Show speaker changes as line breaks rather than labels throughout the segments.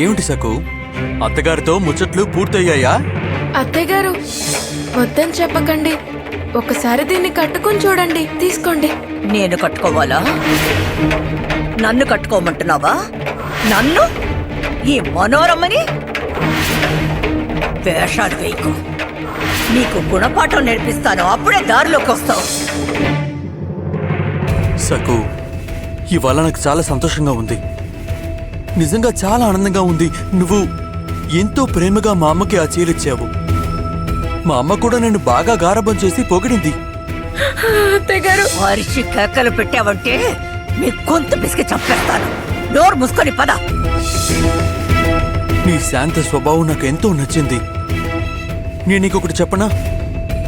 ఏమిటి సకు? అత్తగారితో ముచ్చట్లు పూర్తయ్యాయా?
అత్తయ్యగారు వద్దని చెప్పకండి. ఒకసారి దీన్ని కట్టుకుని చూడండి. తీసుకోండి.
నేను కట్టుకోవాలా? నన్ను కట్టుకోమంటున్నావా? నన్ను? ఈ మనోరమని? వేషాలు వేయకు. నీకు గుణపాఠం నేర్పిస్తాను, అప్పుడే దారిలోకి వస్తావు.
సకు, ఇవాళ నాకు చాలా సంతోషంగా ఉంది. నిజంగా చాలా ఆనందంగా ఉంది. నువ్వు ఎంతో ప్రేమగా మా అమ్మకి ఆ చీరిచ్చావు. మా అమ్మ కూడా నేను బాగా గారాబం చేసి పొగిడింది.
అత్తయ్యగారు
అరిచి కేకలు పెట్టావంటే నీ గొంతు పిసికి చంపేస్తాను. నోరు మూసుకొని పద.
నీ శాంత స్వభావం నాకు ఎంతో నచ్చింది. నేను నీకొకటి చెప్పనా?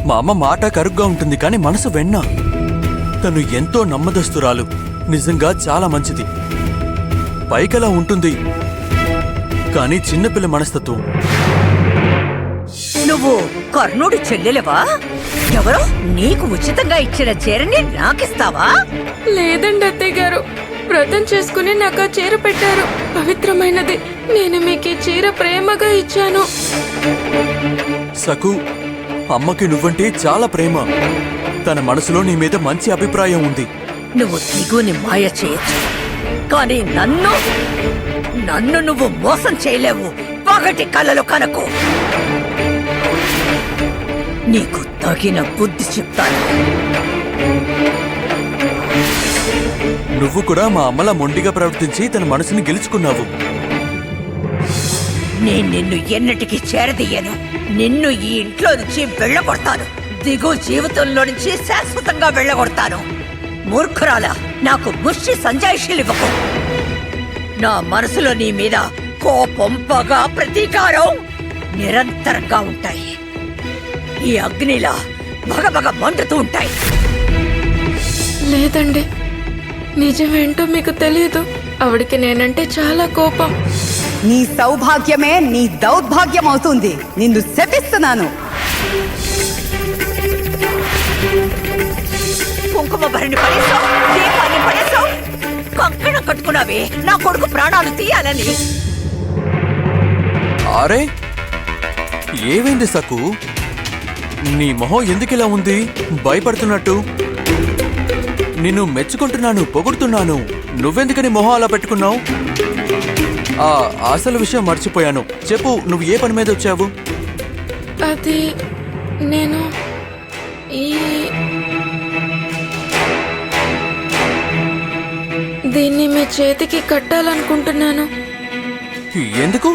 మా అమ్మ మాట కరుగ్గా ఉంటుంది, కానీ మనసు వెన్న. తను ఎంతో నమ్మదస్తురాలు. నిజంగా చాలా మంచిది. పైకలా ఉంటుంది, కానీ చిన్నపిల్ల మనస్తత్వం.
నువ్వు కర్ణుడి చెల్లెలవా? ఎవరో నీకు ఉచితంగా ఇచ్చిన చీరని నాకిస్తావా?
లేదండి అత్తయ్యగారు, వ్రతం చేసుకుని నాకు ఆ చీర పెట్టారు. పవిత్రమైనది. నేను మీకు ఈ చీర ప్రేమగా ఇచ్చాను.
సకు, అమ్మకి నువ్వంటే చాలా ప్రేమ. తన మనసులో నీ మీద మంచి అభిప్రాయం ఉంది.
నువ్వు దిగుని మాయ చేయొచ్చు, కానీ నన్ను నువ్వు మోసం చేయలేవు. పగటి కళ్ళలో కనకు. నీకు తగిన బుద్ధి చెప్తాను.
నువ్వు కూడా మా అమ్మలా మొండిగా ప్రవర్తించి తన మనసుని గెలుచుకున్నావు.
నేను నిన్ను ఎన్నటికీ చేరదీయను. నిన్ను ఈ ఇంట్లో నుంచి వెళ్ళగొడతాను. దిగు జీవితంలో నుంచి శాశ్వతంగా వెళ్ళగొడతాను. మూర్ఖురాలా, నాకు ముష్టి సంజాయిషీలివ్వకు. నా మనసులో నీ మీద కోపం, పగ, ప్రతీకారం నిరంతరంగా ఉంటాయి. ఈ అగ్నిలా భగభగ మండుతూ ఉంటాయి.
లేదండి, నిజమేంటో మీకు తెలియదు. ఆవిడికి నేనంటే చాలా కోపం.
నీ సౌభాగ్యమే నీ దౌర్భాగ్యం అవుతుంది. నిన్ను శపిస్తున్నాను.
కుంకుమ భరిని పడేసావు, దీపాన్ని పడేసావు, కంకణం కట్టుకున్నావే నా కొడుకు ప్రాణాలు తీయాలని.
అరే, ఏమైంది సకు? నీ మొహం ఎందుకిలా ఉంది? భయపడుతున్నట్టు. నిన్ను మెచ్చుకుంటున్నాను, పొగుడుతున్నాను. నువ్వెందుకని మొహం అలా పెట్టుకున్నావు? అసలు విషయం మర్చిపోయాను. చెప్పు, నువ్వు ఏ పని మీద వచ్చావు?
అది నేను దీన్ని మీ చేతికి కట్టాలనుకుంటున్నాను.
ఎందుకు?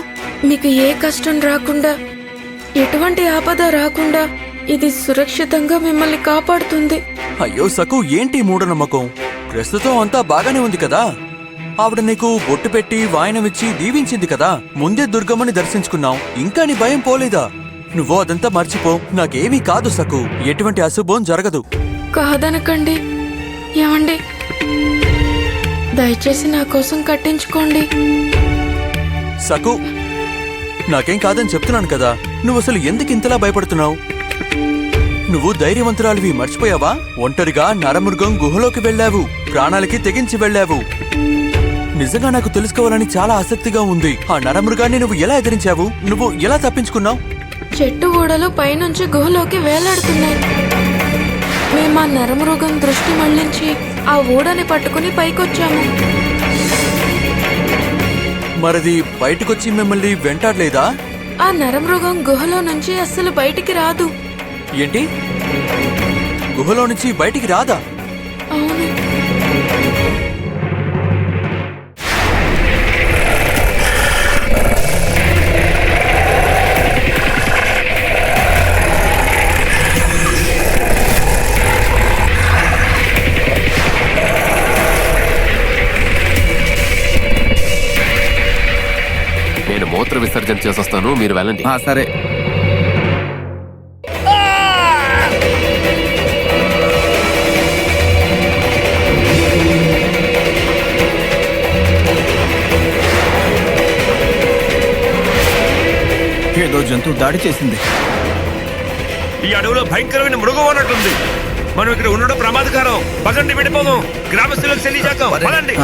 మీకు ఏ కష్టం రాకుండా, ఎటువంటి ఆపద రాకుండా ఇది సురక్షితంగా మిమ్మల్ని కాపాడుతుంది.
అయ్యో సకు, ఏంటి మూఢనమ్మకం? ప్రస్తుతం అంతా బాగానే ఉంది కదా. ఆవిడ నీకు బొట్టు పెట్టి వాయనమిచ్చి దీవించింది కదా. ముందే దుర్గమ్మని దర్శించుకున్నాం. ఇంకా నీ భయం పోలేదా? నువ్వు అదంతా మర్చిపో. నాకేమీ కాదు సకు. ఎటువంటి అశుభం జరగదు.
కాదనకండి. ఏమండి, దయచేసి నా కోసం కట్టించుకోండి.
సకు, నాకేం కాదని చెప్తున్నాను కదా. నువ్వు అసలు ఎందుకు ఇంతలా భయపడుతున్నావు? నువ్వు ధైర్యవంతురాలివి, మర్చిపోయావా? ఒంటరిగా నరమృగం గుహలోకి వెళ్ళావు. ప్రాణాలకి తెగించి వెళ్ళావు. నిజంగా నాకు తెలుసుకోవాలని చాలా ఆసక్తిగా ఉంది. ఆ నరమృగాన్ని నువ్వు ఎలా ఎదిరించావు? నువ్వు ఎలా తప్పించుకున్నావు?
చెట్టు ఊడలు పైనుంచి గుహలోకి వేలాడుతున్నాయి. మేము ఆ నరమృగం దృష్టి మళ్లించి ఆ ఊడని పట్టుకుని పైకొచ్చాము.
మరది బయటకొచ్చి మిమ్మల్ని వెంటాడలేదా?
ఆ నరమృగం గుహలో నుంచి అస్సలు బయటికి రాదు.
ఏంటి? గుహలో నుంచి బయటికి రాదా?
అవును.
నేను మూత్ర విసర్జన చేసొస్తాను, మీరు వెళ్ళండి.
సరే. ఏదో జంతువు దాడి చేసింది.
ఈ అడవిలో భయంకరమైన మృగం అన్నట్టుంది. మనం ఇక్కడ ఉండడం ప్రమాదకరం. పదండి, వెళ్ళిపోదాం. గ్రామస్తులకు తెలియజేద్దాం. పదండి.